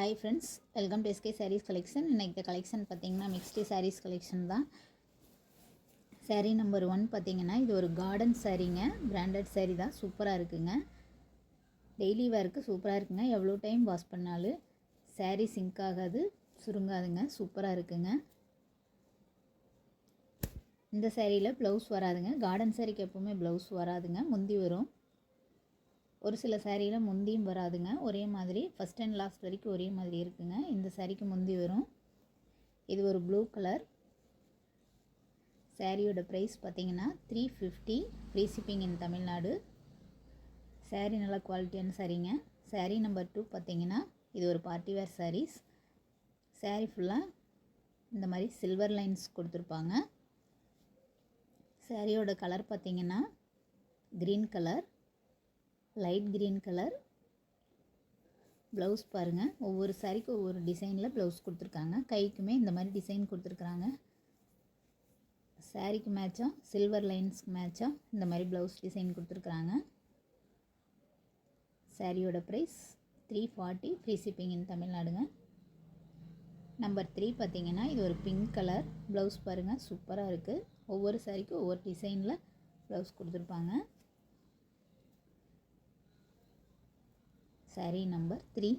Hi friends, welcome to SK sarees collection. இன்றைக்கி இந்த collection பார்த்திங்கன்னா மிக்ஸ்டு சாரீஸ் கலெக்ஷன் தான். சாரீ நம்பர் 1 பார்த்திங்கன்னா இது ஒரு கார்டன் சாரீங்க. பிராண்டட் சாரீ தான், சூப்பராக இருக்குங்க. டெய்லி வேருக்கு சூப்பராக இருக்குங்க. எவ்வளோ டைம் வாஷ் பண்ணாலும் சாரீ சிங்க் ஆகாது, சுருங்காதுங்க. சூப்பராக இருக்குங்க. இந்த சாரியில் ப்ளவுஸ் வராதுங்க. கார்டன் சாரீக்கு எப்போவுமே ப்ளவுஸ் வராதுங்க, முந்தி வரும். ஒரு சில சாரியில் முந்தியும் வராதுங்க. ஒரே மாதிரி ஃபஸ்ட் அண்ட் லாஸ்ட் வரைக்கும் ஒரே மாதிரி இருக்குங்க. இந்த சாரிக்கு முந்தி வரும். இது ஒரு ப்ளூ கலர். சாரியோட ப்ரைஸ் பார்த்திங்கன்னா 350, ஃப்ரீ ஷிப்பிங் இன் தமிழ்நாடு. சாரீ நல்ல குவாலிட்டியான சாரீங்க. சாரீ நம்பர் 2 பார்த்திங்கன்னா இது ஒரு பார்ட்டி வேர் சாரீஸ். சாரீ ஃபுல்லாக இந்த மாதிரி சில்வர் லைன்ஸ் கொடுத்துருப்பாங்க. சாரியோட கலர் பார்த்திங்கன்னா green colour, light green colour. Blouse பாருங்கள், ஒவ்வொரு சாரிக்கும் ஒவ்வொரு டிசைனில் ப்ளவுஸ் கொடுத்துருக்காங்க. கைக்குமே இந்த மாதிரி டிசைன் கொடுத்துருக்குறாங்க. சாரிக்கு மேட்சாக சில்வர் லைன்ஸ்க்கு மேட்சாக இந்த மாதிரி ப்ளவுஸ் டிசைன் கொடுத்துருக்குறாங்க. சாரியோட ப்ரைஸ் 340, ஃப்ரீ ஷிப்பிங் இன் தமிழ்நாடுங்க. நம்பர் 3 பார்த்திங்கன்னா இது ஒரு பிங்க் கலர். ப்ளவுஸ் பாருங்கள், சூப்பராக இருக்குது. ஒவ்வொரு சாரிக்கும் ஒவ்வொரு டிசைனில் ப்ளவுஸ் கொடுத்துருப்பாங்க. சாரீ நம்பர் 3.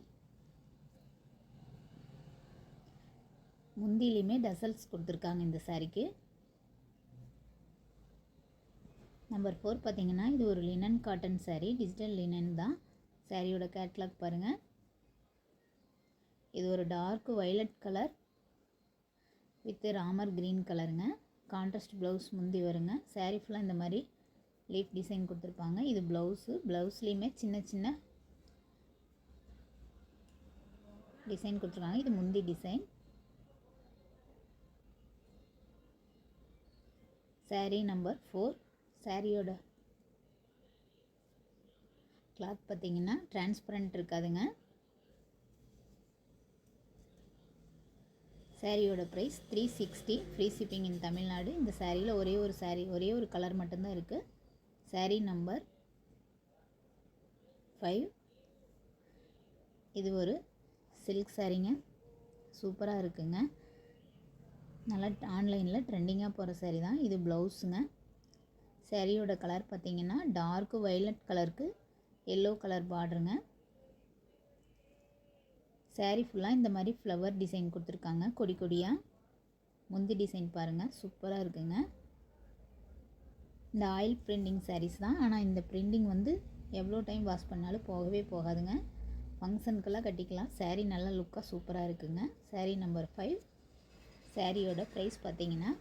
முந்திலையுமே டசல்ஸ் கொடுத்துருக்காங்க இந்த சாரிக்கு. நம்பர் 4 பார்த்திங்கன்னா இது ஒரு linen cotton sari. Digital linen தான். சாரியோட கேட்லாக் பாருங்கள். இது ஒரு dark violet colour with Ramar green கலருங்க. கான்ட்ராஸ்ட் ப்ளவுஸ் முந்தி வருங்க. சாரீ ஃபுல்லாக இந்த மாதிரி லீஃப் டிசைன் கொடுத்துருப்பாங்க. இது ப்ளவுஸு. ப்ளவுஸ்லேயுமே சின்ன சின்ன டிசைன் கொடுத்துருக்காங்க. இது முந்தி டிசைன். சாரீ நம்பர் 4. சாரியோட கிளாத் பார்த்திங்கன்னா டிரான்ஸ்பரண்ட் இருக்காதுங்க. சாரியோட ப்ரைஸ் 360, ஃப்ரீ ஷிப்பிங் இன் தமிழ்நாடு. இந்த சாரியில் ஒரே ஒரு கலர் மட்டும்தான் இருக்குது. சாரீ நம்பர் 5. இது ஒரு சில்க் சாரீங்க. சூப்பராக இருக்குங்க. நல்லா ஆன்லைனில் ட்ரெண்டிங்காக போகிற சாரீ தான். இது ப்ளவுஸுங்க. சாரியோட கலர் பார்த்திங்கன்னா டார்க் வயலட் கலருக்கு எல்லோ கலர் பார்டருங்க. சாரீ ஃபுல்லாக இந்த மாதிரி ஃப்ளவர் டிசைன் கொடுத்துருக்காங்க, கொடி கொடியாக. முந்தி டிசைன் பாருங்கள், சூப்பராக இருக்குங்க. இந்த ஆயில் பிரிண்டிங் சாரீஸ் தான். ஆனால் இந்த பிரிண்டிங் வந்து எவ்வளோ டைம் வாஷ் பண்ணாலும் போகவே போகாதுங்க. ஃபங்க்ஷனுக்கெல்லாம் கட்டிக்கலாம். சாரீ நல்லா லுக்காக சூப்பராக இருக்குங்க. சாரீ நம்பர் 5. சாரியோட ப்ரைஸ் பார்த்திங்கன்னா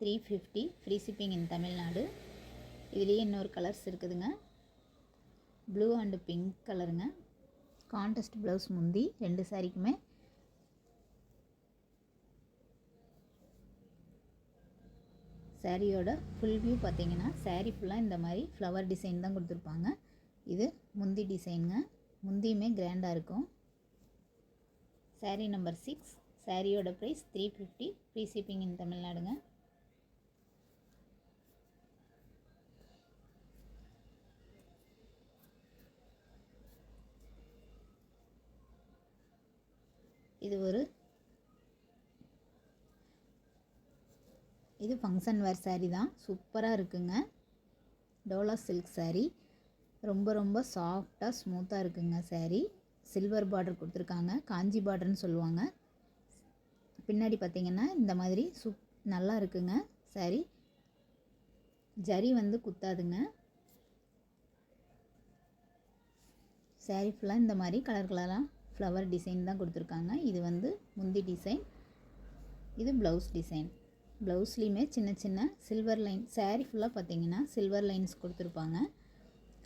350, ஃப்ரீ ஷிப்பிங் இன் தமிழ்நாடு. இதுலேயே இன்னொரு கலர்ஸ் இருக்குதுங்க. ப்ளூ அண்டு பிங்க் கலருங்க. கான்ட்ராஸ்ட் ப்ளவுஸ் முந்தி ரெண்டு சாரிக்குமே. சாரியோட ஃபுல் வியூ பார்த்திங்கன்னா சாரீ ஃபுல்லாக இந்த மாதிரி ஃப்ளவர் டிசைன் தான் கொடுத்துருப்பாங்க. இது முந்தி டிசைனுங்க. முந்தியுமே கிராண்டாக இருக்கும். சாரீ நம்பர் 6. சாரியோட ப்ரைஸ் 350, ஃப்ரீ ஷிப்பிங் இன் தமிழ்நாடுங்க. இது ஃபங்க்ஷன் வேர் சாரீ தான். சூப்பராக இருக்குங்க. டோலா சில்க் சாரீ. ரொம்ப ரொம்ப சாஃப்டாக ஸ்மூத்தாக இருக்குங்க சாரீ. சில்வர் பார்டர் கொடுத்துருக்காங்க. காஞ்சி பார்டர்னு சொல்லுவாங்க. பின்னாடி பார்த்திங்கன்னா இந்த மாதிரி நல்லா இருக்குங்க சாரீ. ஜரி வந்து குத்தாதுங்க. சாரீ ஃபுல்லாக இந்த மாதிரி கலர் கலராக ஃப்ளவர் டிசைன் தான் கொடுத்துருக்காங்க. இது வந்து முந்தி டிசைன். இது ப்ளவுஸ் டிசைன். ப்ளவுஸ்லேயுமே சின்ன சின்ன சில்வர் லைன். சாரீ ஃபுல்லாக பார்த்திங்கன்னா சில்வர் லைன்ஸ் கொடுத்துருப்பாங்க.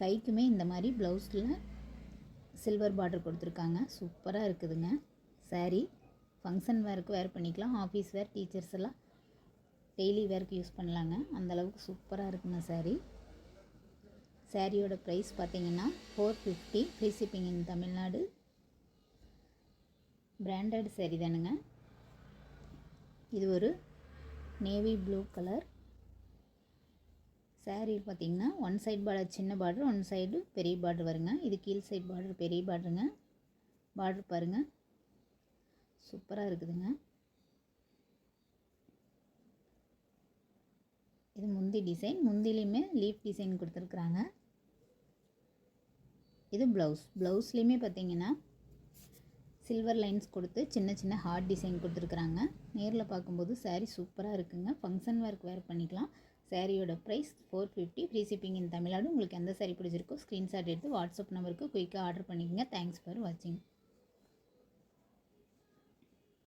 கைக்குமே இந்த மாதிரி ப்ளவுஸில் சில்வர் பார்டர் கொடுத்துருக்காங்க. சூப்பராக இருக்குதுங்க சாரீ. ஃபங்க்ஷன் வேருக்கு வேர் பண்ணிக்கலாம். ஆஃபீஸ் வேர், டீச்சர்ஸ் எல்லாம் டெய்லி வேருக்கு யூஸ் பண்ணலாங்க. அந்தளவுக்கு சூப்பராக இருக்குங்க சாரீ. சாரியோட ப்ரைஸ் பார்த்திங்கன்னா 450, ஃப்ரீ ஷிப்பிங் இன் தமிழ்நாடு. பிராண்டட் சாரீ தானுங்க. இது ஒரு நேவி ப்ளூ கலர். saree பார்த்திங்கன்னா ஒன் சைடு பார்டர் சின்ன பார்டர், ஒன் சைடு பெரிய பார்டர் வருங்க. இது கீழ் சைடு பார்டர் பெரிய பார்டருங்க. பார்டர் பாருங்கள், சூப்பராக இருக்குதுங்க. இது முந்தி டிசைன், முந்திலையுமே லீஃப் டிசைன் கொடுத்துருக்குறாங்க. இது ப்ளவுஸ்லேயுமே பார்த்திங்கன்னா சில்வர் லைன்ஸ் கொடுத்து சின்ன சின்ன ஹார்ட் டிசைன் கொடுத்துருக்குறாங்க. நேரில் பார்க்கும்போது saree சூப்பராக இருக்குங்க. ஃபங்க்ஷன் ஒர்க் வேர் பண்ணிக்கலாம். சாரியோட ப்ரைஸ் 450. ஃப்ரீ ஷிப்பிங் இன் தமிழ்நாடு. உங்களுக்கு எந்த saree பிடிச்சிருக்கோ ஸ்க்ரீன்ஷாட் எடுத்து வாட்ஸ்அப் நம்பருக்கு குயிக்காக ஆர்டர் பண்ணிக்கோங்க. தேங்க்ஸ் ஃபார் வாட்சிங்.